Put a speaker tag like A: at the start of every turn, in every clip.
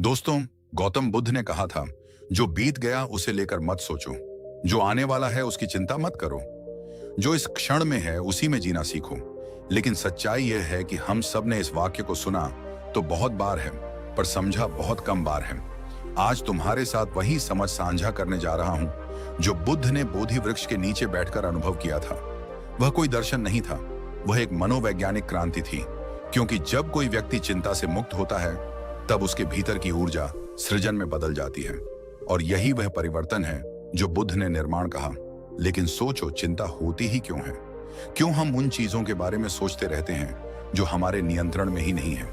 A: दोस्तों, गौतम बुद्ध ने कहा था, जो बीत गया उसे लेकर मत सोचो, जो आने वाला है उसकी चिंता मत करो, जो इस क्षण में है उसी में जीना सीखो। लेकिन सच्चाई यह है कि हम सब ने इस वाक्य को सुना तो बहुत बार है, पर समझा बहुत कम बार है। आज तुम्हारे साथ वही समझ साझा करने जा रहा हूं जो बुद्ध ने बोधि वृक्ष के नीचे बैठकर अनुभव किया था। वह कोई दर्शन नहीं था, वह एक मनोवैज्ञानिक क्रांति थी, क्योंकि जब कोई व्यक्ति चिंता से मुक्त होता है तब उसके भीतर की ऊर्जा सृजन में बदल जाती है। और यही वह परिवर्तन है जो बुद्ध ने निर्माण कहा। लेकिन सोचो, चिंता होती ही क्यों है? क्यों हम उन चीजों के बारे में सोचते रहते हैं जो हमारे नियंत्रण में ही नहीं है?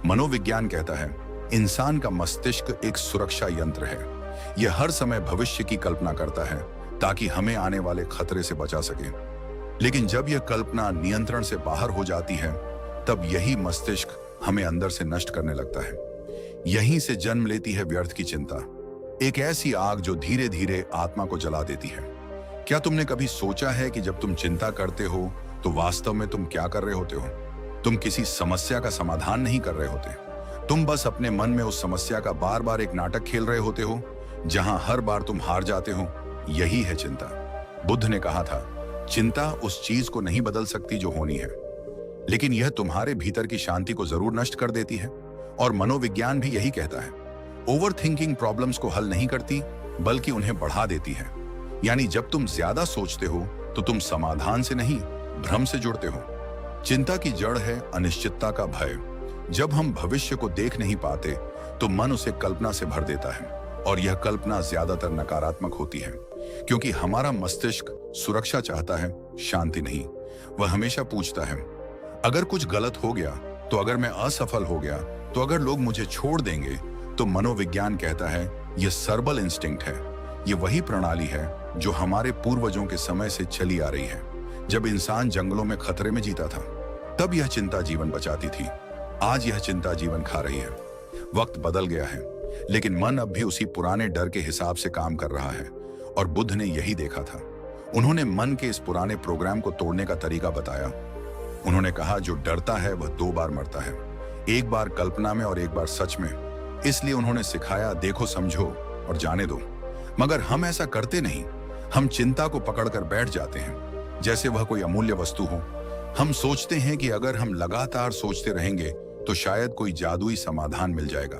A: मनोविज्ञान कहता है, इंसान का मस्तिष्क एक सुरक्षा यंत्र है। यह हर समय भविष्य की कल्पना करता है ताकि हमें आने वाले खतरे से बचा सके। लेकिन जब यह कल्पना नियंत्रण से बाहर हो जाती है तब यही मस्तिष्क हमें अंदर से नष्ट करने लगता है। यहीं से जन्म लेती है व्यर्थ की चिंता, एक ऐसी आग जो धीरे धीरे आत्मा को जला देती है। क्या तुमने कभी सोचा है कि जब तुम चिंता करते हो तो वास्तव में तुम क्या कर रहे होते हो? तुम किसी समस्या का समाधान नहीं कर रहे होते, तुम बस अपने मन में उस समस्या का बार बार एक नाटक खेल रहे होते हो जहां हर बार तुम हार जाते हो। यही है चिंता। बुद्ध ने कहा था, चिंता उस चीज को नहीं बदल सकती जो होनी है, लेकिन यह तुम्हारे भीतर की शांति को जरूर नष्ट कर देती है। और मनोविज्ञान भी यही कहता है, ओवर थिंकिंग प्रॉब्लम्स को हल नहीं करती बल्कि उन्हें बढ़ा देती है। यानी जब तुम ज्यादा सोचते हो तो तुम समाधान से नहीं, भ्रम से जुड़ते हो। चिंता की जड़ है अनिश्चितता का भय। जब हम भविष्य को देख नहीं पाते तो मन उसे कल्पना से भर देता है, और यह कल्पना ज्यादातर नकारात्मक होती है, क्योंकि हमारा मस्तिष्क सुरक्षा चाहता है, शांति नहीं। वह हमेशा पूछता है, अगर कुछ गलत हो गया तो, अगर मैं असफल हो गया तो, अगर लोग मुझे छोड़ देंगे तो। मनोविज्ञान कहता है, यह सर्वल इंस्टिंक्ट है। यह वही प्रणाली है जो हमारे पूर्वजों के समय से चली आ रही है। जब इंसान जंगलों में खतरे में जीता था तब यह चिंता जीवन बचाती थी। आज यह चिंता जीवन खा रही है। वक्त बदल गया है, लेकिन मन अब भी उसी पुराने डर के हिसाब से काम कर रहा है। और बुद्ध ने यही देखा था। उन्होंने मन के इस पुराने प्रोग्राम को तोड़ने का तरीका बताया। उन्होंने कहा, जो डरता है वह 2 बार मरता है, एक बार कल्पना में और एक बार सच में। इसलिए उन्होंने सिखाया, देखो, समझो और जाने दो। मगर हम ऐसा करते नहीं। हम चिंता को पकड़कर बैठ जाते हैं जैसे वह कोई अमूल्य वस्तु हो। हम सोचते हैं कि अगर हम लगातार सोचते रहेंगे तो शायद कोई जादुई समाधान मिल जाएगा।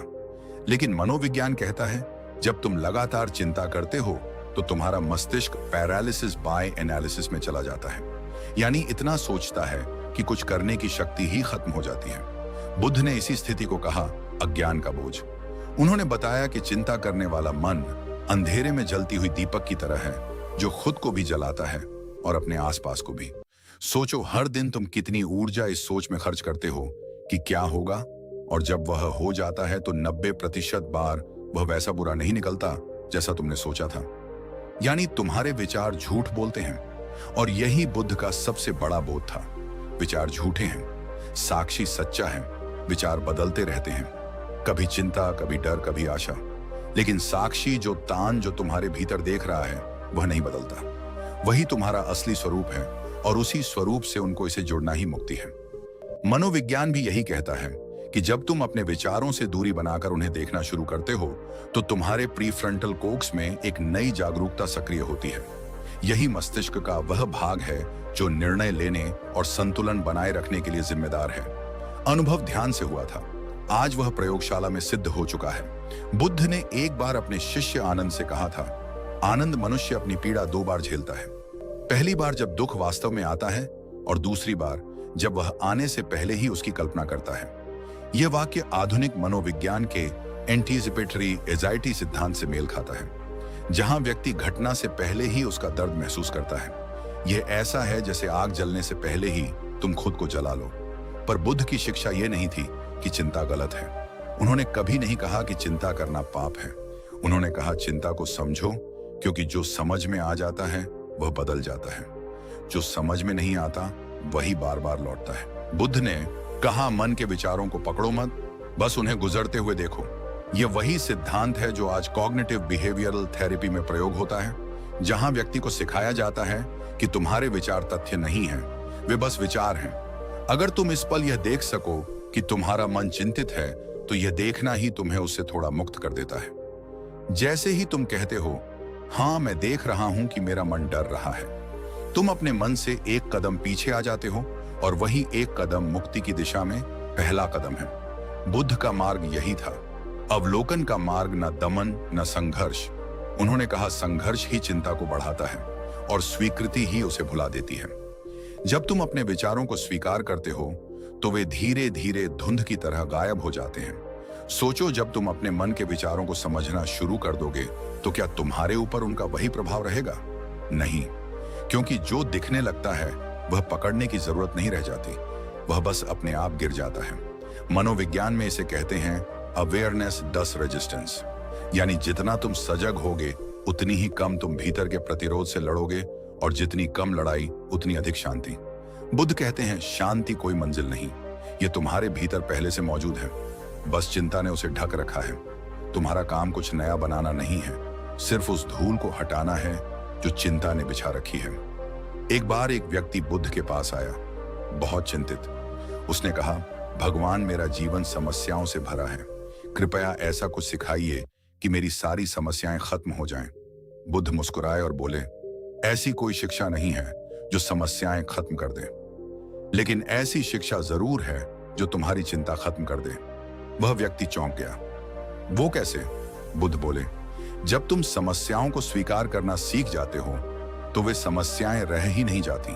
A: लेकिन मनोविज्ञान कहता है, जब तुम लगातार चिंता करते हो तो तुम्हारा मस्तिष्क पैरालिसिस बाय एनालिसिस में चला जाता है। यानी इतना सोचता है कि कुछ करने की शक्ति ही खत्म हो जाती है। बुद्ध ने इसी स्थिति को कहा, अज्ञान का बोझ। उन्होंने बताया कि चिंता करने वाला मन अंधेरे में जलती हुई दीपक की तरह है, जो खुद को भी जलाता है और अपने आसपास को भी। सोचो, हर दिन तुम कितनी ऊर्जा इस सोच में खर्च करते हो कि क्या होगा, और जब वह हो जाता है तो 90% बार वह वैसा बुरा नहीं निकलता जैसा तुमने सोचा था। यानी तुम्हारे विचार झूठ बोलते हैं। और यही बुद्ध का सबसे बड़ा बोध था। विचार झूठे हैं, साक्षी सच्चा है। विचार बदलते रहते हैं, कभी चिंता, कभी डर, कभी आशा। लेकिन साक्षी जो तान जो तुम्हारे भीतर देख रहा है वह नहीं बदलता। वही तुम्हारा असली स्वरूप है, और उसी स्वरूप से उनको इसे जुड़ना ही मुक्ति है। मनोविज्ञान भी यही कहता है कि जब तुम अपने विचारों से दूरी बनाकर उन्हें देखना शुरू करते हो तो तुम्हारे प्रीफ्रंटल कोर्टेक्स में एक नई जागरूकता सक्रिय होती है। यही मस्तिष्क का वह भाग है जो निर्णय लेने और संतुलन बनाए रखने के लिए जिम्मेदार है। अनुभव ध्यान से हुआ था, आज वह प्रयोगशाला में सिद्ध हो चुका है। बुद्ध ने एक बार अपने शिष्य आनंद से कहा था, आनंद, मनुष्य अपनी पीड़ा 2 बार झेलता है। पहली बार जब दुख वास्तव में आता है, और दूसरी बार जब वह आने से पहले ही उसकी कल्पना करता है। यह वाक्य आधुनिक मनोविज्ञान के एंटीसिपेटरी एंजाइटी सिद्धांत से मेल खाता है, जहां व्यक्ति घटना से पहले ही उसका दर्द महसूस करता है। यह ऐसा है जैसे आग जलने से पहले ही तुम खुद को जला लो। पर बुद्ध की शिक्षा यह नहीं थी कि चिंता गलत है। उन्होंने कभी नहीं कहा कि चिंता करना पाप है। उन्होंने कहा, चिंता को समझो, क्योंकि जो समझ में आ जाता है वह बदल जाता है। जो समझ में नहीं आता वही बार बार लौटता है। बुद्ध ने कहा, मन के विचारों को पकड़ो मत, बस उन्हें गुजरते हुए देखो। यह वही सिद्धांत है जो आज कॉग्निटिव बिहेवियरल थेरेपी में प्रयोग होता है, जहां व्यक्ति को सिखाया जाता है कि तुम्हारे विचार तथ्य नहीं हैं, वे बस विचार हैं। अगर तुम इस पल यह देख सको कि तुम्हारा मन चिंतित है, तो यह देखना ही तुम्हें उससे थोड़ा मुक्त कर देता है। जैसे ही तुम कहते हो, हाँ मैं देख रहा हूं कि मेरा मन डर रहा है, तुम अपने मन से एक कदम पीछे आ जाते हो और वही एक कदम मुक्ति की दिशा में पहला कदम है। बुद्ध का मार्ग यही था। अवलोकन का मार्ग न दमन न संघर्ष। उन्होंने कहा संघर्ष ही चिंता को बढ़ाता है और स्वीकृति ही उसे भुला देती है। जब तुम अपने विचारों को स्वीकार करते हो तो वे धीरे धीरे धुंध की तरह गायब हो जाते हैं। सोचो, जब तुम अपने मन के विचारों को समझना शुरू कर दोगे तो क्या तुम्हारे ऊपर उनका वही प्रभाव रहेगा? नहीं, क्योंकि जो दिखने लगता है वह पकड़ने की जरूरत नहीं रह जाती, वह बस अपने आप गिर जाता है। मनोविज्ञान में इसे कहते हैं अवेयरनेस डस रेजिस्टेंस, यानी जितना तुम सजग होगे उतनी ही कम तुम भीतर के प्रतिरोध से लड़ोगे और जितनी कम लड़ाई उतनी अधिक शांति। बुद्ध कहते हैं शांति कोई मंजिल नहीं, ये तुम्हारे भीतर पहले से मौजूद है, बस चिंता ने उसे ढक रखा है। तुम्हारा काम कुछ नया बनाना नहीं है, सिर्फ उस धूल को हटाना है जो चिंता ने बिछा रखी है। एक बार एक व्यक्ति बुद्ध के पास आया, बहुत चिंतित। उसने कहा, भगवान मेरा जीवन समस्याओं से भरा है, कृपया ऐसा कुछ सिखाइए कि मेरी सारी समस्याएं खत्म हो जाएं। बुद्ध मुस्कुराए और बोले, ऐसी कोई शिक्षा नहीं है जो समस्याएं खत्म कर दे, लेकिन ऐसी शिक्षा जरूर है जो तुम्हारी चिंता खत्म कर दे। वह व्यक्ति चौंक गया। वो कैसे? बुद्ध बोले, जब तुम समस्याओं को स्वीकार करना सीख जाते हो तो वे समस्याएं रह ही नहीं जाती,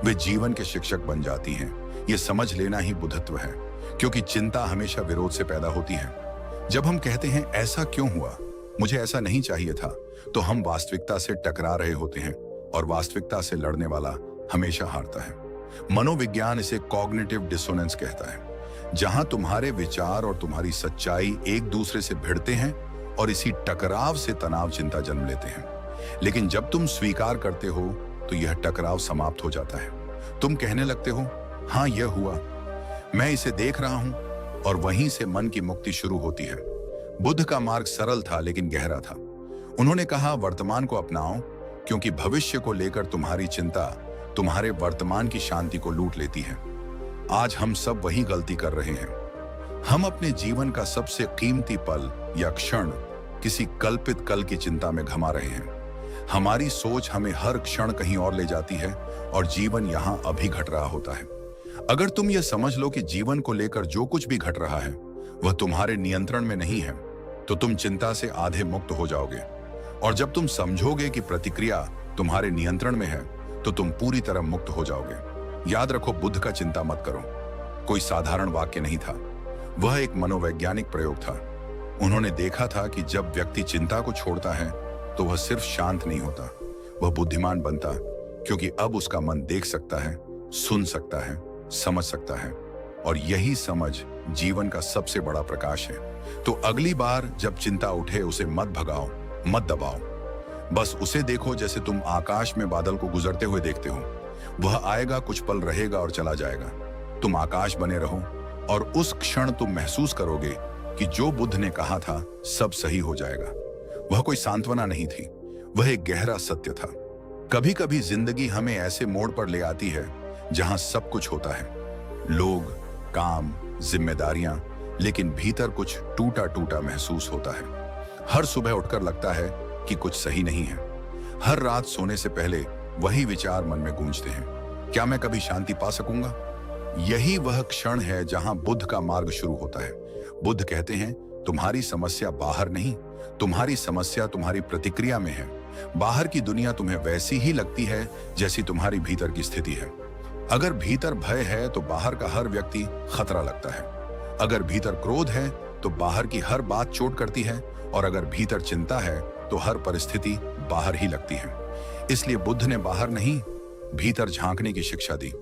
A: वे जीवन के शिक्षक बन जाती हैं। ये समझ लेना ही बुद्धत्व है, क्योंकि चिंता हमेशा विरोध से पैदा होती है। जब हम कहते हैं ऐसा क्यों हुआ, मुझे ऐसा नहीं चाहिए था, तो हम वास्तविकता से टकरा रहे होते हैं और वास्तविकता से लड़ने वाला हमेशा हारता है। मनोविज्ञान इसे कॉग्निटिव डिसोनेंस कहता है, जहां तुम्हारे विचार और तुम्हारी सच्चाई एक दूसरे से भिड़ते हैं और इसी टकराव से तनाव चिंता जन्म लेते हैं। लेकिन जब तुम स्वीकार करते हो तो यह टकराव समाप्त हो जाता है। तुम कहने लगते हो, हाँ यह हुआ, मैं इसे देख रहा हूं, और वहीं से मन की मुक्ति शुरू होती है। बुद्ध का मार्ग सरल था लेकिन गहरा था। उन्होंने कहा, वर्तमान को अपनाओ, क्योंकि भविष्य को लेकर तुम्हारी चिंता तुम्हारे वर्तमान की शांति को लूट लेती है। आज हम सब वही गलती कर रहे हैं। हम अपने जीवन का सबसे कीमती पल या क्षण किसी कल्पित कल की चिंता में घमा रहे हैं। हमारी सोच हमें हर क्षण कहीं और ले जाती है और जीवन यहां अभी घट रहा होता है। अगर तुम यह समझ लो कि जीवन को लेकर जो कुछ भी घट रहा है वह तुम्हारे नियंत्रण में नहीं है, तो तुम चिंता से आधे मुक्त हो जाओगे। और जब तुम समझोगे कि प्रतिक्रिया तुम्हारे नियंत्रण में है, तो तुम पूरी तरह मुक्त हो जाओगे। याद रखो, बुद्ध का चिंता मत करो कोई साधारण वाक्य नहीं था, वह एक मनोवैज्ञानिक प्रयोग था। उन्होंने देखा था कि जब व्यक्ति चिंता को छोड़ता है तो वह सिर्फ शांत नहीं होता, वह बुद्धिमान बनता, क्योंकि अब उसका मन देख सकता है, सुन सकता है, समझ सकता है, और यही समझ जीवन का सबसे बड़ा प्रकाश है। तो अगली बार जब चिंता उठे उसे मत भगाओ, मत दबाओ, बस उसे देखो जैसे तुम आकाश में बादल को गुजरते हुए देखते हो। वह आएगा, कुछ पल रहेगा और चला जाएगा। तुम आकाश बने रहो और उस क्षण तुम महसूस करोगे कि जो बुद्ध ने कहा था सब सही हो जाएगा। वह कोई सांत्वना नहीं थी, वह एक गहरा सत्य था। कभी कभी जिंदगी हमें ऐसे मोड़ पर ले आती है जहां सब कुछ होता है, लोग, काम, जिम्मेदारियां, लेकिन भीतर कुछ टूटा टूटा महसूस होता है। हर सुबह उठकर लगता है कि कुछ सही नहीं है। हर रात सोने से पहले वही विचार मन में गूंजते हैं, क्या मैं कभी शांति पा सकूंगा? यही वह क्षण है जहां बुद्ध का मार्ग शुरू होता है। बुद्ध कहते हैं, तुम्हारी समस्या बाहर नहीं, तुम्हारी समस्या तुम्हारी प्रतिक्रिया में है। बाहर की दुनिया तुम्हें वैसी ही लगती है जैसी तुम्हारी भीतर की स्थिति है। अगर भीतर भय है तो बाहर का हर व्यक्ति खतरा लगता है। अगर भीतर क्रोध है तो बाहर की हर बात चोट करती है, और अगर भीतर चिंता है तो हर परिस्थिति बाहर ही लगती है। इसलिए बुद्ध ने बाहर नहीं, भीतर झांकने की शिक्षा दी।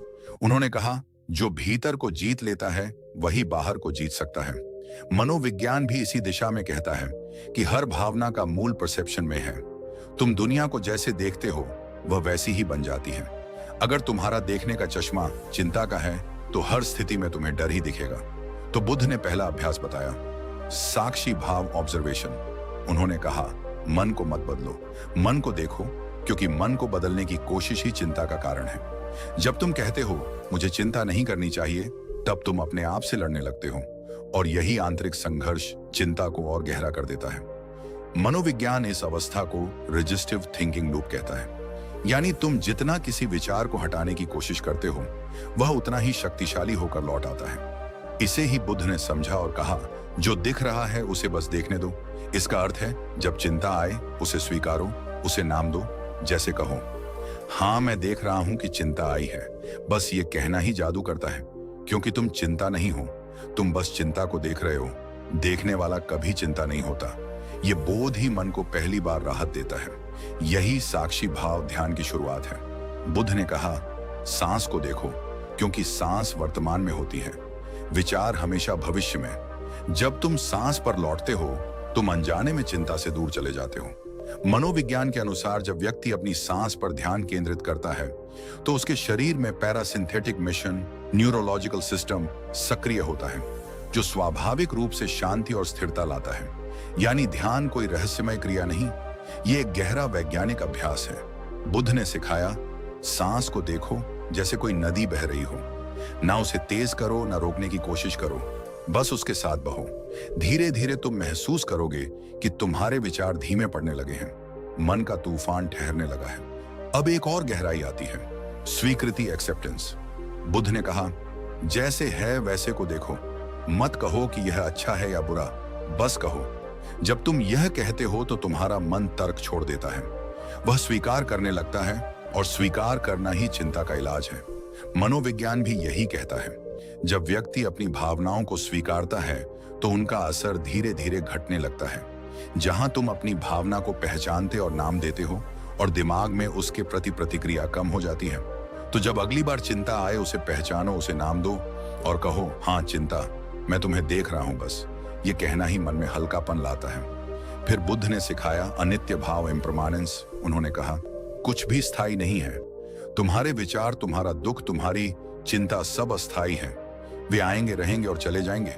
A: उन्होंने कहा, जो भीतर को जीत लेता है वही बाहर को जीत सकता है। मनोविज्ञान भी इसी दिशा में कहता है कि हर भावना का मूल परसेप्शन में है। तुम दुनिया को जैसे देखते हो वह वैसी ही बन जाती है। अगर तुम्हारा देखने का चश्मा चिंता का है तो हर स्थिति में तुम्हें डर ही दिखेगा। तो बुद्ध ने पहला अभ्यास बताया, साक्षी भाव ऑब्जर्वेशन। उन्होंने कहा, मन को मत बदलो, मन को देखो, क्योंकि मन को बदलने की कोशिश ही चिंता का कारण है। जब तुम कहते हो मुझे चिंता नहीं करनी चाहिए, तब तुम अपने आप से लड़ने लगते हो। और यही आंतरिक संघर्ष चिंता को और गहरा कर देता है। मनोविज्ञान इस अवस्था को रेजिस्टिव थिंकिंग लूप कहता है, यानी तुम जितना किसी विचार को हटाने की कोशिश करते हो वह उतना ही शक्तिशाली होकर लौट आता है। इसे ही बुद्ध ने समझा और कहा, जो दिख रहा है उसे बस देखने दो। इसका अर्थ है, जब चिंता आए उसे स्वीकारो, उसे नाम दो। जैसे कहो, हाँ मैं देख रहा हूं कि चिंता आई है। बस ये कहना ही जादू करता है, क्योंकि तुम चिंता नहीं हो, तुम बस चिंता को देख रहे हो। देखने वाला कभी चिंता नहीं होता। ये बोध ही मन को पहली बार राहत देता है। यही साक्षी भाव ध्यान की शुरुआत है। बुद्ध ने कहा, सांस को देखो, क्योंकि सांस वर्तमान में होती है, विचार हमेशा भविष्य में। जब तुम सांस पर लौटते हो तुम अनजाने में चिंता से दूर चले जाते हो। मनोविज्ञान के अनुसार जब व्यक्ति अपनी सांस पर ध्यान केंद्रित करता है तो उसके शरीर में पैरासिंथेटिक मिशन न्यूरोलॉजिकल सिस्टम सक्रिय होता है, जो स्वाभाविक रूप से शांति और स्थिरता लाता है। यानी ध्यान कोई रहस्यमय क्रिया नहीं, ये एक गहरा वैज्ञानिक अभ्यास है। बुद्ध ने सिखाया, सांस को देखो जैसे कोई नदी बह रही हो। ना उसे तेज करो, ना रोकने की कोशिश करो, बस उसके साथ बहो। धीरे धीरे तुम महसूस करोगे कि तुम्हारे विचार धीमे पड़ने लगे हैं, मन का तूफान ठहरने लगा है। अब एक और गहराई आती है, स्वीकृति, एक्सेप्टेंस। बुद्ध ने कहा, जैसे है वैसे को देखो, मत कहो कि यह अच्छा है या बुरा, बस कहो। जब तुम यह कहते हो तो तुम्हारा मन तर्क छोड़ देता है, वह स्वीकार करने लगता है, और स्वीकार करना ही चिंता का इलाज है। मनोविज्ञान भी यही कहता है, जब व्यक्ति अपनी भावनाओं को स्वीकारता है तो उनका असर धीरे धीरे घटने लगता है। जहां तुम अपनी भावना को पहचानते और नाम देते हो और दिमाग में उसके प्रति प्रतिक्रिया कम हो जाती है, तो जब अगली बार चिंता आए उसे पहचानो, उसे नाम दो और कहो, हाँ चिंता, मैं तुम्हें देख रहा हूं। बस ये कहना ही मन में हल्कापन लाता है। फिर बुद्ध ने सिखाया अनित्य भाव, इम्परमानेंस। उन्होंने कहा, कुछ भी स्थायी नहीं है। तुम्हारे विचार, तुम्हारा दुख, तुम्हारी चिंता सब अस्थायी है। वे आएंगे, रहेंगे और चले जाएंगे,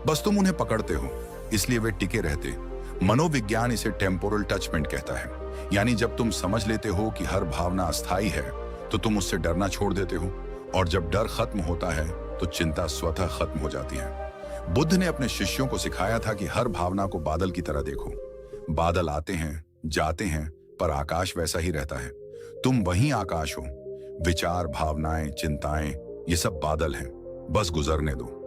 A: बस तुम उन्हें पकड़ते हो, इसलिए वे टिके रहते। मनोविज्ञान इसे टेम्पोरल टचमेंट कहता है, यानी जब तुम समझ लेते हो कि हर भावना अस्थायी है तो तुम उससे डरना छोड़ देते हो, और जब डर खत्म होता है तो चिंता स्वतः खत्म हो जाती है। बुद्ध ने अपने शिष्यों को सिखाया था कि हर भावना को बादल की तरह देखो। बादल आते हैं, जाते हैं, पर आकाश वैसा ही रहता है। तुम वही आकाश हो। विचार, भावनाएं, चिंताएं, ये सब बादल हैं, बस गुजरने दो।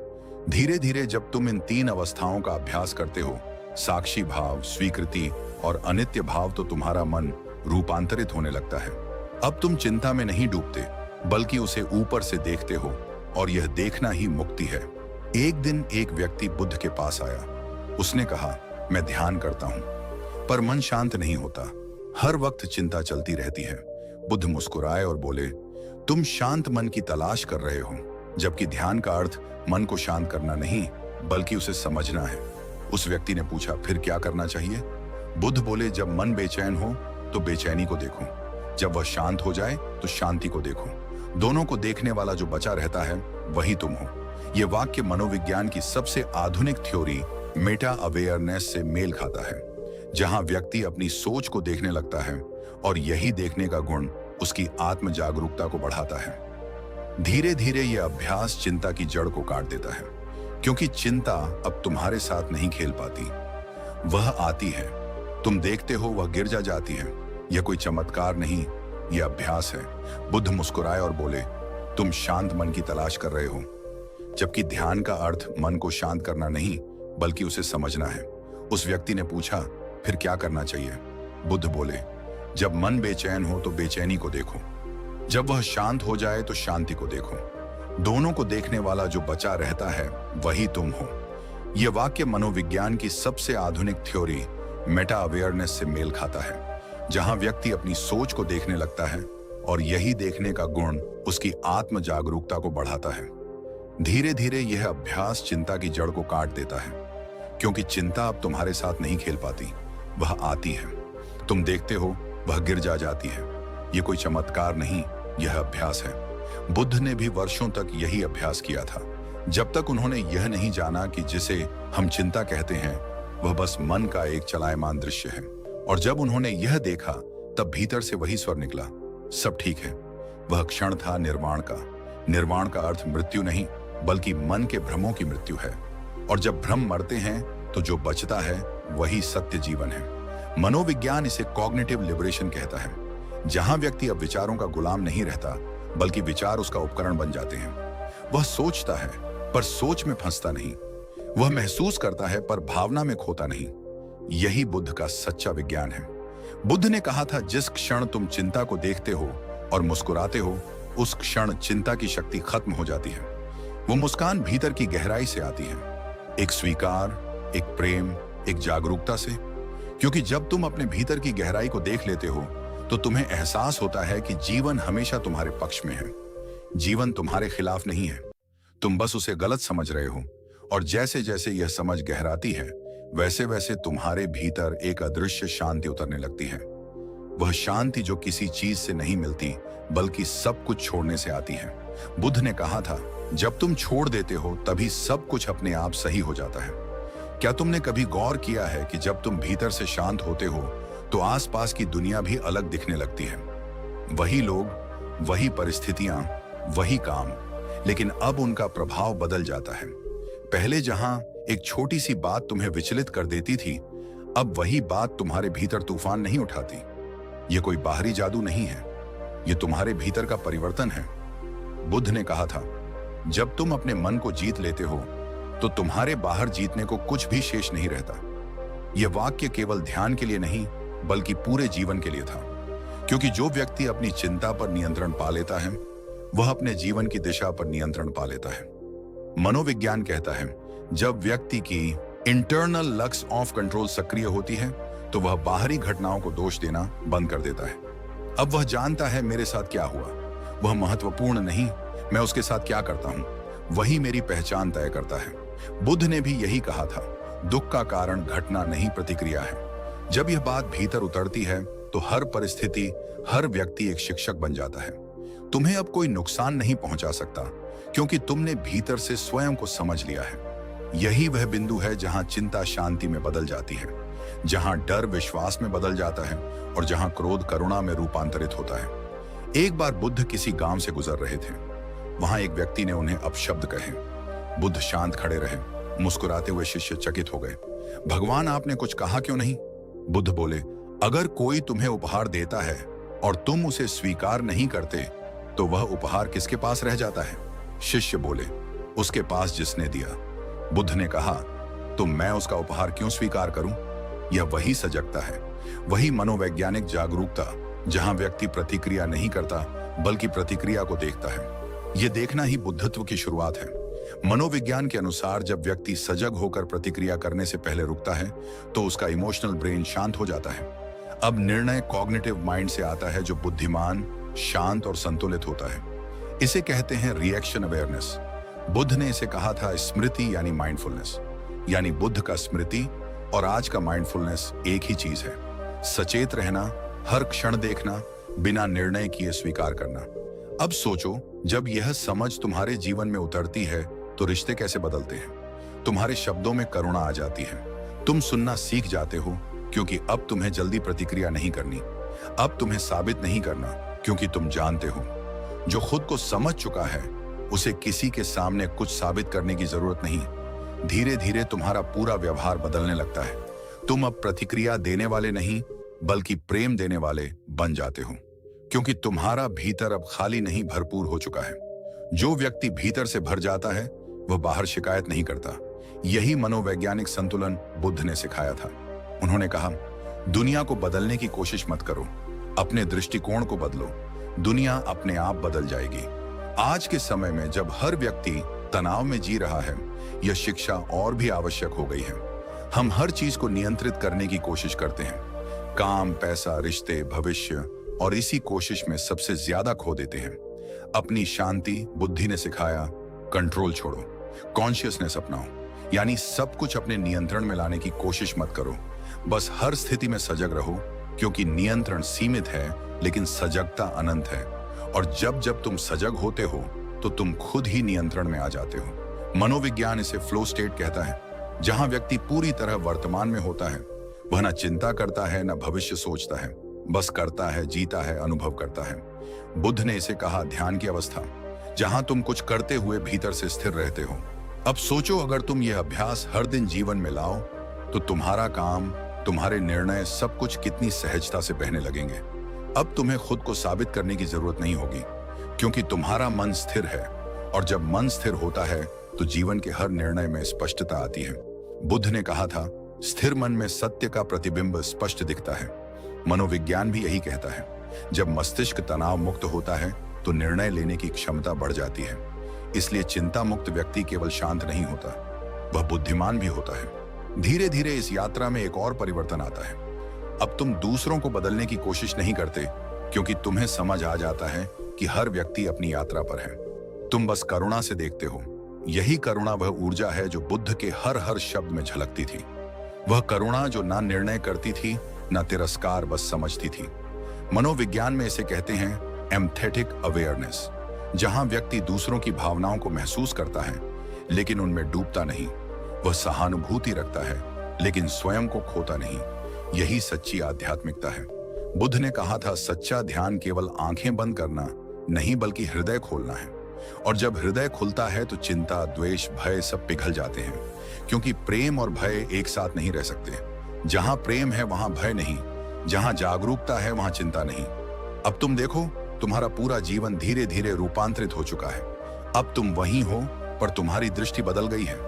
A: धीरे धीरे जब तुम इन तीन अवस्थाओं का अभ्यास करते हो, साक्षी भाव, स्वीकृति और अनित्य भाव, तो तुम्हारा मन रूपांतरित होने लगता है। अब तुम चिंता में नहीं डूबते, बल्कि उसे ऊपर से देखते हो, और यह देखना ही मुक्ति है। एक दिन एक व्यक्ति बुद्ध के पास आया। उसने कहा, मैं ध्यान करता हूं, पर मन शांत नहीं होता, हर वक्त चिंता चलती रहती है। बुद्ध मुस्कुराए और बोले, तुम शांत मन की तलाश कर रहे हो, जबकि ध्यान का अर्थ मन को शांत करना नहीं, बल्कि उसे समझना है। उस व्यक्ति ने पूछा, फिर क्या करना चाहिए? बुद्ध बोले, जब मन बेचैन हो तो बेचैनी को देखो, जब वह शांत हो जाए तो शांति को देखो। दोनों को देखने वाला जो बचा रहता है वही तुम हो। यह वाक्य मनोविज्ञान की सबसे आधुनिक थ्योरी मेटा अवेयरनेस से मेल खाता है, जहां व्यक्ति अपनी सोच को देखने लगता है और यही देखने का गुण उसकी आत्म जागरूकता को बढ़ाता है। धीरे धीरे यह अभ्यास चिंता की जड़ को काट देता है, क्योंकि चिंता अब तुम्हारे साथ नहीं खेल पाती। वह आती है, तुम देखते हो, वह गिर जाती है। यह कोई चमत्कार नहीं, यह अभ्यास है। बुद्ध मुस्कुराए और बोले, तुम शांत मन की तलाश कर रहे हो, जबकि ध्यान का अर्थ मन को शांत करना नहीं, बल्कि उसे समझना है। उस व्यक्ति ने पूछा, फिर क्या करना चाहिए? बुद्ध बोले, जब मन बेचैन हो तो बेचैनी को देखो, जब वह शांत हो जाए तो शांति को देखो। दोनों को देखने वाला जो बचा रहता है वही तुम हो। यह वाक्य मनोविज्ञान की सबसे आधुनिक थ्योरी मेटा अवेयरनेस से मेल खाता है, जहां व्यक्ति अपनी सोच को देखने लगता है और यही देखने का गुण उसकी आत्म जागरूकता को बढ़ाता है। धीरे धीरे यह अभ्यास चिंता की जड़ को काट देता है, क्योंकि चिंता अब तुम्हारे साथ नहीं खेल पाती। वह आती है, तुम देखते हो, वह गिर जाती है। यह कोई चमत्कार नहीं, यह अभ्यास है। बुद्ध ने भी वर्षों तक यही अभ्यास किया था, जब तक उन्होंने यह नहीं जाना कि जिसे हम चिंता कहते हैं वह बस मन का एक चलायमान दृश्य है। और जब उन्होंने यह देखा तब भीतर से वही स्वर निकला, सब ठीक है। वह क्षण था निर्वाण का। निर्वाण का अर्थ मृत्यु नहीं, बल्कि मन के भ्रमों की मृत्यु है। और जब भ्रम मरते हैं तो जो बचता है वही सत्य जीवन है। मनोविज्ञान इसे कॉग्निटिव लिबरेशन कहता है, जहां व्यक्ति अब विचारों का गुलाम नहीं रहता बल्कि विचार उसका उपकरण बन जाते हैं। वह सोचता है पर सोच में फंसता नहीं, वह महसूस करता है पर भावना में खोता नहीं। यही बुद्ध का सच्चा विज्ञान है। बुद्ध ने कहा था, जिस क्षण तुम चिंता को देखते हो और मुस्कुराते हो, उस क्षण चिंता की शक्ति खत्म हो जाती है। वो मुस्कान भीतर की गहराई से आती है, एक स्वीकार, एक प्रेम, एक जागरूकता से। क्योंकि जब तुम अपने भीतर की गहराई को देख लेते हो तो तुम्हें एहसास होता है कि जीवन हमेशा तुम्हारे पक्ष में है। जीवन तुम्हारे खिलाफ नहीं है, तुम बस उसे गलत समझ रहे हो। और जैसे जैसे यह समझ गहराती है, वैसे वैसे तुम्हारे भीतर एक अदृश्य शांति उतरने लगती है। वह शांति जो किसी चीज से नहीं मिलती बल्कि सब कुछ छोड़ने से आती है। बुद्ध ने कहा था, जब तुम छोड़ देते हो तभी सब कुछ अपने आप सही हो जाता है। क्या तुमने कभी गौर किया है कि जब तुम भीतर से शांत होते हो तो आसपास की दुनिया भी अलग दिखने लगती है? वही लोग, वही परिस्थितियां, वही काम, लेकिन अब उनका प्रभाव बदल जाता है। पहले जहां एक छोटी सी बात तुम्हें विचलित कर देती थी, अब वही बात तुम्हारे भीतर तूफान नहीं उठाती। यह कोई बाहरी जादू नहीं है, यह तुम्हारे भीतर का परिवर्तन है। बुद्ध ने कहा था, जब तुम अपने मन को जीत लेते हो तो तुम्हारे बाहर जीतने को कुछ भी शेष नहीं रहता। यह वाक्य केवल ध्यान के लिए नहीं बल्कि पूरे जीवन के लिए था। क्योंकि जो व्यक्ति अपनी चिंता पर नियंत्रण पा लेता है, वह अपने जीवन की दिशा पर नियंत्रण पा लेता है। मनोविज्ञान कहता है, जब व्यक्ति की इंटरनल लक्स ऑफ कंट्रोल सक्रिय होती है तो वह बाहरी घटनाओं को दोष देना बंद कर देता है। अब वह जानता है, मेरे साथ क्या हुआ वह महत्वपूर्ण नहीं, मैं उसके साथ क्या करता हूं वही मेरी पहचान तय करता है। बुद्ध ने भी यही कहा था, दुख का कारण घटना नहीं, प्रतिक्रिया है। जब यह बात भीतर उतरती है तो हर परिस्थिति, हर व्यक्ति एक शिक्षक बन जाता है। तुम्हें अब कोई नुकसान नहीं पहुंचा सकता क्योंकि तुमने भीतर से स्वयं को समझ लिया है। यही वह बिंदु है जहां चिंता शांति में बदल जाती है, जहां डर विश्वास में बदल जाता है और जहां क्रोध करुणा में रूपांतरित होता है। एक बार बुद्ध किसी गांव से गुजर रहे थे। वहां एक व्यक्ति ने उन्हें अपशब्द कहे। बुद्ध शांत खड़े रहे। मुस्कुराते हुए शिष्य चकित हो गए। भगवान, आपने कुछ कहा क्यों नहीं? बुद्ध बोले, अगर कोई तुम्हें उपहार देता है और तुम उसे स्वीकार नहीं करते तो वह उपहार किसके पास रह जाता है? शिष्य बोले, उसके पास जिसने दिया। बुद्ध ने कहा, तो मैं उसका उपहार क्यों स्वीकार करूं? यह वही सजगता है, वही मनोवैज्ञानिक जागरूकता, जहां व्यक्ति प्रतिक्रिया नहीं करता बल्कि प्रतिक्रिया को देखता है। यह देखना ही बुद्धत्व की शुरुआत है। मनोविज्ञान के अनुसार जब व्यक्ति सजग होकर प्रतिक्रिया करने से पहले रुकता है तो उसका इमोशनल ब्रेन शांत हो जाता है। अब निर्णय कॉग्निटिव माइंड से आता है जो बुद्धिमान, शांत और संतुलित होता है। इसे कहते हैं रिएक्शन अवेयरनेस। बुद्ध ने इसे कहा था स्मृति यानी माइंडफुलनेस। यानी बुद्ध का स्मृति और आज का माइंडफुलनेस एक ही चीज है। सचेत रहना, हर क्षण देखना, बिना निर्णय किए स्वीकार करना। अब सोचो, जब यह समझ तुम्हारे जीवन में उतरती है तो रिश्ते कैसे बदलते हैं। तुम्हारे शब्दों में करुणा आ जाती है। तुम सुनना सीख जाते हो क्योंकि अब तुम्हें जल्दी प्रतिक्रिया नहीं करनी। अब तुम्हें साबित नहीं करना क्योंकि तुम जानते हो, जो खुद को समझ चुका है उसे किसी के सामने कुछ साबित करने की जरूरत नहीं। धीरे धीरे तुम्हारा पूरा व्यवहार बदलने लगता है। तुम अब प्रतिक्रिया देने वाले नहीं बल्कि प्रेम देने वाले बन जाते हो, क्योंकि तुम्हारा भीतर अब खाली नहीं, भरपूर हो चुका है। जो व्यक्ति भीतर से भर जाता है वह बाहर शिकायत नहीं करता। यही मनोवैज्ञानिक संतुलन बुद्ध ने सिखाया था। उन्होंने कहा, दुनिया को बदलने की कोशिश मत करो, अपने दृष्टिकोण को बदलो, दुनिया अपने आप बदल जाएगी। आज के समय में जब हर व्यक्ति तनाव में जी रहा है, यह शिक्षा और भी आवश्यक हो गई है। हम हर चीज को नियंत्रित करने की कोशिश करते हैं, काम, पैसा, रिश्ते, भविष्य, और इसी कोशिश में सबसे ज्यादा खो देते हैं अपनी शांति। बुद्धि ने सिखाया, कंट्रोल छोड़ो, कॉन्शियसनेस अपनाओ। यानी सब कुछ अपने नियंत्रण में लाने की कोशिश मत करो, बस हर स्थिति में सजग रहो, क्योंकि नियंत्रण सीमित है लेकिन सजगता अनंत है। और जब जब तुम सजग होते हो तो तुम खुद ही नियंत्रण में आ जाते हो। मनोविज्ञान इसे फ्लो स्टेट कहता है, जहां व्यक्ति पूरी तरह वर्तमान में होता है। वह न चिंता करता है न भविष्य सोचता है, बस करता है, जीता है, अनुभव करता है। बुद्ध ने इसे कहा ध्यान की अवस्था, जहां तुम कुछ करते हुए भीतर से स्थिर रहते हो। अब सोचो, अगर तुम यह अभ्यास हर दिन जीवन में लाओ तो तुम्हारा काम, तुम्हारे निर्णय, सब कुछ कितनी सहजता से बहने लगेंगे। अब तुम्हें खुद को साबित करने की जरूरत नहीं होगी, क्योंकि तुम्हारा मन स्थिर है, और जब मन स्थिर होता है तो जीवन के हर निर्णय में स्पष्टता आती है। बुद्ध ने कहा था, स्थिर मन में सत्य का प्रतिबिंब स्पष्ट दिखता है। मनोविज्ञान भी यही कहता है। जब मस्तिष्क तनाव मुक्त होता है तो निर्णय लेने की क्षमता बढ़ जाती है। इसलिए चिंता मुक्त व्यक्ति केवल शांत नहीं होता, वह बुद्धिमान भी होता है। धीरे धीरे इस यात्रा में एक और परिवर्तन आता है। अब तुम दूसरों को बदलने की कोशिश नहीं करते, क्योंकि तुम्हें समझ आ जाता है कि हर व्यक्ति अपनी यात्रा पर है। तुम बस करुणा से देखते हो। यही करुणा वह ऊर्जा है जो बुद्ध के हर हर शब्द में झलकती थी। वह करुणा जो ना निर्णय करती थी, ना तिरस्कार, बस समझती थी। मनोविज्ञान में इसे कहते हैं एम्पैथिक अवेयरनेस, जहां व्यक्ति दूसरों की भावनाओं को महसूस करता है लेकिन उनमें डूबता नहीं। वह सहानुभूति रखता है लेकिन स्वयं को खोता नहीं। यही सच्ची आध्यात्मिकता है। बुद्ध ने कहा था, सच्चा ध्यान केवल आंखें बंद करना नहीं, बल्कि हृदय खोलना है। और जब हृदय खुलता है तो चिंता, द्वेष, भय सब पिघल जाते हैं, क्योंकि प्रेम और भय एक साथ नहीं रह सकते। जहां प्रेम है वहां भय नहीं, जहां जागरूकता है वहां चिंता नहीं। अब तुम देखो, तुम्हारा पूरा जीवन धीरे धीरे रूपांतरित हो चुका है। अब तुम वही हो, पर तुम्हारी दृष्टि बदल गई है।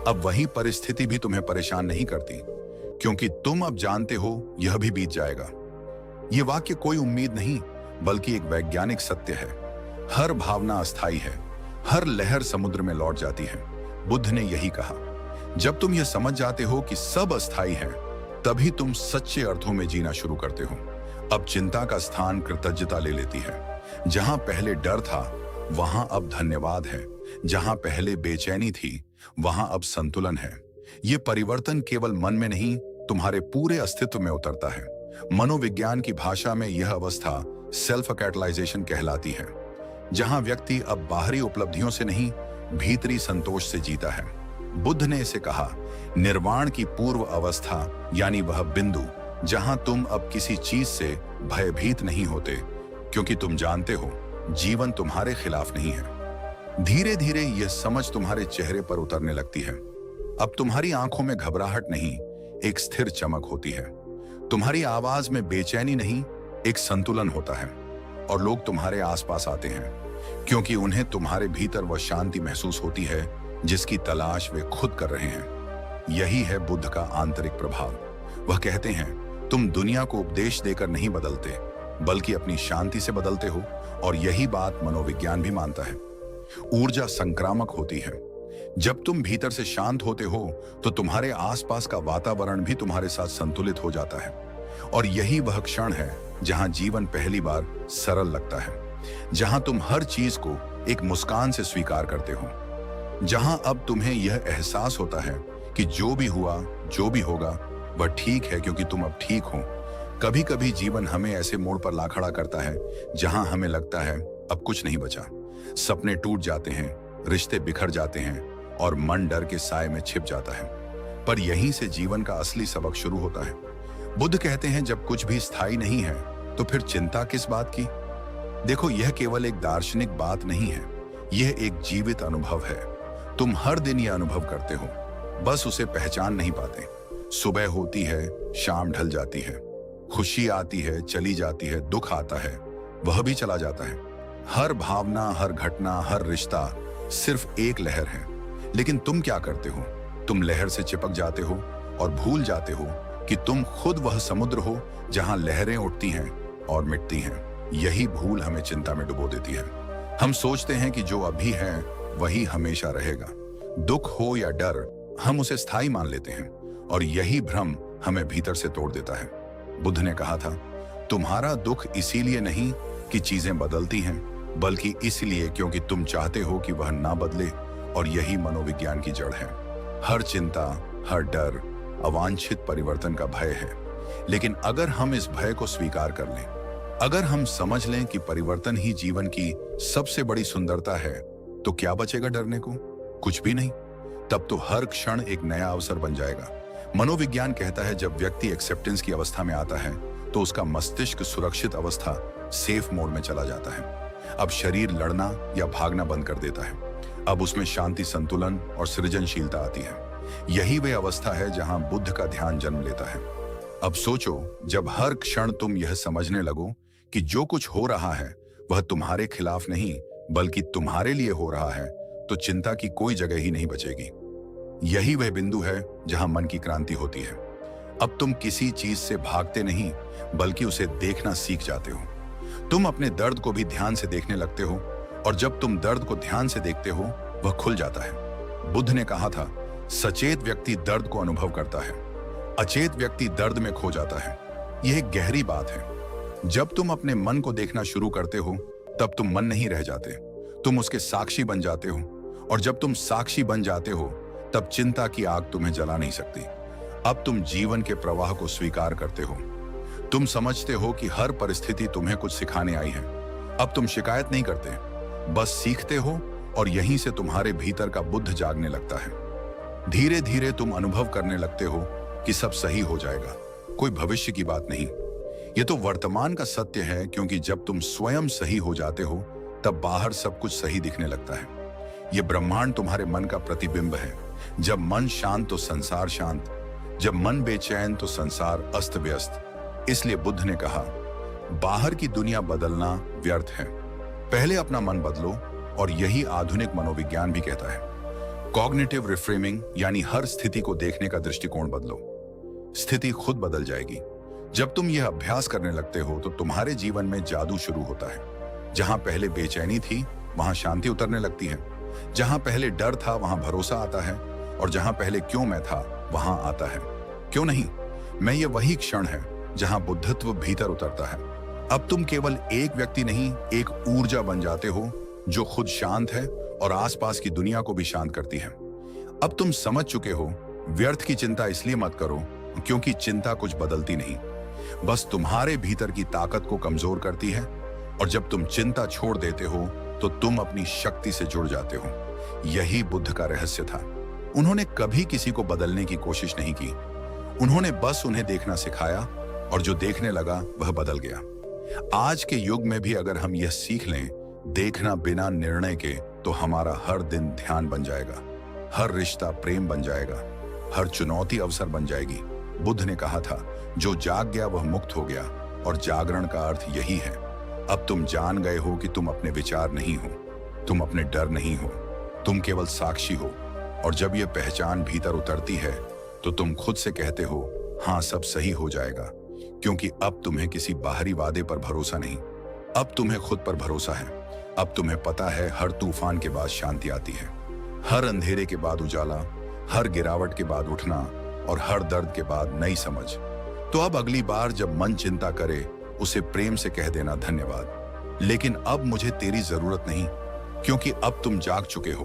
A: अब वही परिस्थिति भी तुम्हें परेशान नहीं करती, क्योंकि तुम अब जानते हो यह भी बीत जाएगा। ये वाक्य कोई उम्मीद नहीं, बल्कि एक वैज्ञानिक सत्य है। हर भावना अस्थायी है, हर लहर समुद्र में लौट जाती है। बुद्ध ने यही कहा। जब तुम यह समझ जाते हो कि सब अस्थायी है, तभी तुम सच्चे अर्थों में जीना शुरू करते हो। अब चिंता का स्थान कृतज्ञता ले लेती है। जहां पहले डर था, वहां अब धन्यवाद है। जहां पहले बेचैनी थी, वहां अब संतुलन है। ये परिवर्तन केवल मन में नहीं, तुम्हारे पूरे अस्तित्व में उतरता है। मनोविज्ञान की भाषा में यह अवस्था सेल्फ कैटलाइजेशन कहलाती है, जहां व्यक्ति अब बाहरी उपलब्धियों से नहीं, भीतरी संतोष से जीता है। बुद्ध ने इसे कहा, निर्वाण की पूर्व अवस्था, यानी वह बिंदु जहां तुम अब किसी चीज से भयभीत नहीं होते, क्योंकि तुम जानते हो जीवन तुम्हारे खिलाफ नहीं है। धीरे धीरे यह समझ तुम्हारे चेहरे पर उतरने लगती है। अब तुम्हारी आंखों में घबराहट नहीं, एक स्थिर चमक होती है। तुम्हारी आवाज में बेचैनी नहीं, एक संतुलन होता है। और लोग तुम्हारे आसपास आते हैं, क्योंकि उन्हें तुम्हारे भीतर वह शांति महसूस होती है जिसकी तलाश वे खुद कर रहे हैं। यही है बुद्ध का आंतरिक प्रभाव। वह कहते हैं, तुम दुनिया को उपदेश देकर नहीं बदलते, बल्कि अपनी शांति से बदलते हो। और यही बात मनोविज्ञान भी मानता है। ऊर्जा संक्रामक होती है। जब तुम भीतर से शांत होते हो तो तुम्हारे आसपास का वातावरण भी तुम्हारे साथ संतुलित हो जाता है। और यही वह क्षण है जहां जीवन पहली बार सरल लगता है, जहां तुम हर चीज को एक मुस्कान से स्वीकार करते हो, जहां अब तुम्हें यह एहसास होता है कि जो भी हुआ, जो भी होगा, वह ठीक है, क्योंकि तुम अब ठीक हो। कभी कभी जीवन हमें ऐसे मोड़ पर ला खड़ा करता है जहां हमें लगता है अब कुछ नहीं बचा। सपने टूट जाते हैं, रिश्ते बिखर जाते हैं, और मन डर के साए में छिप जाता है। पर यहीं से जीवन का असली सबक शुरू होता है। बुद्ध कहते हैं, जब कुछ भी स्थायी नहीं है तो फिर चिंता किस बात की। देखो, यह केवल एक दार्शनिक बात नहीं है, यह एक जीवित अनुभव है। तुम हर दिन यह अनुभव करते हो, बस उसे पहचान नहीं पाते। सुबह होती है, शाम ढल जाती है, खुशी आती है, चली जाती है, दुख आता है, वह भी चला जाता है। हर भावना, हर घटना, हर रिश्ता सिर्फ एक लहर है। लेकिन तुम क्या करते हो? तुम लहर से चिपक जाते हो और भूल जाते हो कि तुम खुद वह समुद्र हो जहां लहरें उठती हैं और मिटती हैं। यही भूल हमें चिंता में डुबो देती है। हम सोचते हैं कि जो अभी है वही हमेशा रहेगा। दुख हो या डर, हम उसे स्थायी मान लेते हैं, और यही भ्रम हमें भीतर से तोड़ देता है। बुद्ध ने कहा था, तुम्हारा दुख इसीलिए नहीं कि चीजें बदलती हैं, बल्कि इसलिए क्योंकि तुम चाहते हो कि वह ना बदले। और यही मनोविज्ञान की जड़ है। हर चिंता, हर डर अवांछित परिवर्तन का भय है। लेकिन अगर हम इस भय को स्वीकार कर लें, अगर हम समझ लें कि परिवर्तन ही जीवन की सबसे बड़ी सुंदरता है, तो क्या बचेगा डरने को? कुछ भी नहीं। तब तो हर क्षण एक नया अवसर बन जाएगा। मनोविज्ञान कहता है, जब व्यक्ति एक्सेप्टेंस की अवस्था में आता है तो उसका मस्तिष्क सुरक्षित अवस्था, सेफ मोड में चला जाता है। अब शरीर लड़ना या भागना बंद कर देता है। अब उसमें शांति, संतुलन और सृजनशीलता आती है। यही वह अवस्था है जहां बुद्ध का ध्यान जन्म लेता है। अब सोचो, जब हर क्षण तुम यह समझने लगो कि जो कुछ हो रहा है वह तुम्हारे खिलाफ नहीं बल्कि तुम्हारे लिए हो रहा है, तो चिंता की कोई जगह ही नहीं बचेगी। यही वह बिंदु है जहां मन की क्रांति होती है। अब तुम किसी चीज से भागते नहीं बल्कि उसे देखना सीख जाते हो। तुम अपने दर्द को भी ध्यान से देखने लगते हो, और जब तुम दर्द को ध्यान से देखते हो वह खुल जाता है। बुद्ध ने कहा था, सचेत व्यक्ति दर्द को अनुभव करता है, अचेत व्यक्ति दर्द में खो जाता है। यह एक गहरी बात है। जब तुम अपने मन को देखना शुरू करते हो तब तुम मन नहीं रह जाते, तुम उसके साक्षी बन जाते हो, और जब तुम साक्षी बन जाते हो तब चिंता की आग तुम्हें जला नहीं सकती। अब तुम जीवन के प्रवाह को स्वीकार करते हो। तुम समझते हो कि हर परिस्थिति तुम्हें कुछ सिखाने आई है। अब तुम शिकायत नहीं करते, बस सीखते हो, और यहीं से तुम्हारे भीतर का बुद्ध जागने लगता है। धीरे धीरे तुम अनुभव करने लगते हो कि सब सही हो जाएगा। कोई भविष्य की बात नहीं, ये तो वर्तमान का सत्य है, क्योंकि जब तुम स्वयं सही हो जाते हो तब बाहर सब कुछ सही दिखने लगता है। ये ब्रह्मांड तुम्हारे मन का प्रतिबिंब है। जब मन शांत तो संसार शांत, जब मन बेचैन तो संसार अस्त व्यस्त। इसलिए बुद्ध ने कहा, बाहर की दुनिया बदलना व्यर्थ है, पहले अपना मन बदलो। और यही आधुनिक मनोविज्ञान भी कहता है। कॉग्निटिव रिफ्रेमिंग, यानी हर स्थिति को देखने का दृष्टिकोण बदलो, स्थिति खुद बदल जाएगी। जब तुम यह अभ्यास करने लगते हो तो तुम्हारे जीवन में जादू शुरू होता है। जहां पहले बेचैनी थी वहां शांति उतरने लगती है, जहां पहले डर था वहां भरोसा आता है, और जहां पहले क्यों मैं था वहां आता है क्यों नहीं मैं। ये वही क्षण है जहां बुद्धत्व भीतर उतरता है। अब तुम केवल एक व्यक्ति नहीं, एक ऊर्जा बन जाते हो जो खुद शांत है और आसपास की दुनिया को भी शांत करती है। अब तुम समझ चुके हो, व्यर्थ की चिंता इसलिए मत करो क्योंकि चिंता कुछ बदलती नहीं, बस तुम्हारे भीतर की ताकत को कमजोर करती है। और जब तुम चिंता छोड़ देते हो तो तुम अपनी शक्ति से जुड़ जाते हो। यही बुद्ध का रहस्य था। उन्होंने कभी किसी को बदलने की कोशिश नहीं की, उन्होंने बस उन्हें देखना सिखाया, और जो देखने लगा वह बदल गया। आज के युग में भी अगर हम यह सीख लें, देखना बिना निर्णय के, तो हमारा हर दिन ध्यान बन जाएगा, हर रिश्ता प्रेम बन जाएगा, हर चुनौती अवसर बन जाएगी। बुद्ध ने कहा था, जो जाग गया वह मुक्त हो गया, और जागरण का अर्थ यही है। अब तुम जान गए हो कि तुम अपने विचार नहीं हो, तुम अपने डर नहीं हो, तुम केवल साक्षी हो। और जब यह पहचान भीतर उतरती है तो तुम खुद से कहते हो, हाँ सब सही हो जाएगा, क्योंकि अब तुम्हें किसी बाहरी वादे पर भरोसा नहीं, अब तुम्हें खुद पर भरोसा है। अब तुम्हें पता है, हर तूफान के बाद शांति आती है, हर अंधेरे के बाद उजाला, हर गिरावट के बाद उठना, और हर दर्द के बाद नई समझ। तो अब अगली बार जब मन चिंता करे, उसे प्रेम से कह देना, धन्यवाद, लेकिन अब मुझे तेरी जरूरत नहीं, क्योंकि अब तुम जाग चुके हो।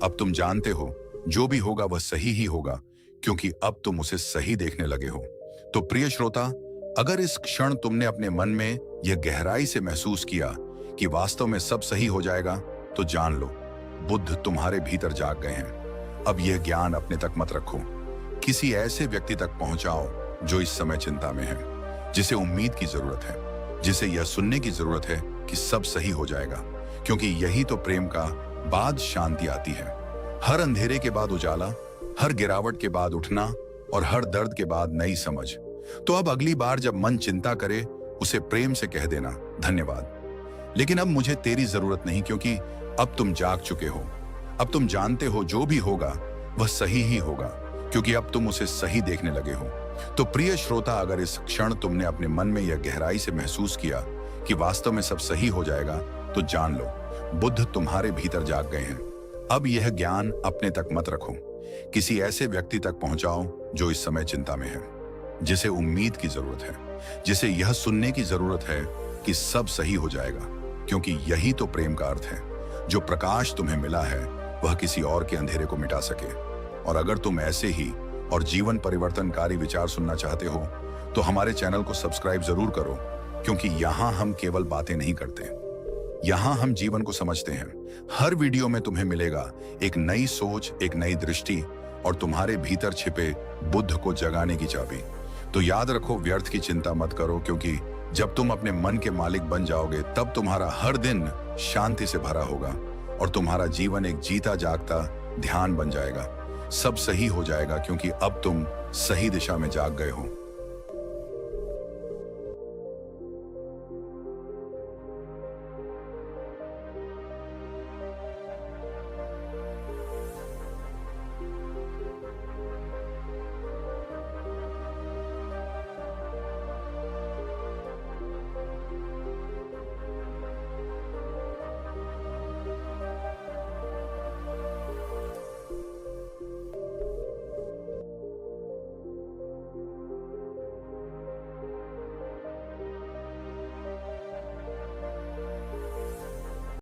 A: अब तुम जानते हो जो भी होगा वह सही ही होगा, क्योंकि अब तुम उसे सही देखने लगे हो। तो प्रिय श्रोता, अगर इस क्षण तुमने अपने मन में यह गहराई से महसूस किया कि वास्तव में सब सही हो जाएगा, तो जान लो, बुद्ध तुम्हारे भीतर जाग गए हैं। अब यह ज्ञान अपने तक मत रखो, किसी ऐसे व्यक्ति तक पहुंचाओ जो इस समय चिंता में है, जिसे उम्मीद की जरूरत है, जिसे यह सुनने की जरूरत है कि सब सही हो जाएगा, क्योंकि यही तो प्रेम का बाद शांति आती है। हर अंधेरे के बाद उजाला, हर गिरावट के बाद उठना, और हर दर्द के बाद नई समझ। तो अब अगली बार जब मन चिंता करे, उसे प्रेम से कह देना, धन्यवाद, लेकिन अब मुझे तेरी जरूरत नहीं, क्योंकि अब तुम जाग चुके हो। अब तुम जानते हो जो भी होगा वह सही ही होगा, क्योंकि अब तुम उसे सही देखने लगे हो। तो प्रिय श्रोता, अगर इस क्षण तुमने अपने मन में यह गहराई से महसूस किया कि वास्तव में सब सही हो जाएगा, तो जान लो, बुद्ध तुम्हारे भीतर जाग गए हैं। अब यह ज्ञान अपने तक मत रखो, किसी ऐसे व्यक्ति तक पहुंचाओ जो इस समय चिंता में है, जिसे उम्मीद की जरूरत है, जिसे यह सुनने की जरूरत है कि सब सही हो जाएगा, क्योंकि यही तो प्रेम का अर्थ है। जो प्रकाश तुम्हें मिला है वह किसी और के अंधेरे को मिटा सके। और अगर तुम ऐसे ही और जीवन परिवर्तनकारी विचार सुनना चाहते हो, तो हमारे चैनल को सब्सक्राइब जरूर करो, क्योंकि यहाँ हम केवल बातें नहीं करते, यहाँ हम जीवन को समझते हैं। हर वीडियो में तुम्हें मिलेगा एक नई सोच, एक नई दृष्टि, और तुम्हारे भीतर छिपे बुद्ध को जगाने की चाबी। तो याद रखो, व्यर्थ की चिंता मत करो, क्योंकि जब तुम अपने मन के मालिक बन जाओगे, तब तुम्हारा हर दिन शांति से भरा होगा, और तुम्हारा जीवन एक जीता जागता ध्यान बन जाएगा। सब सही हो जाएगा क्योंकि अब तुम सही दिशा में जाग गए हो।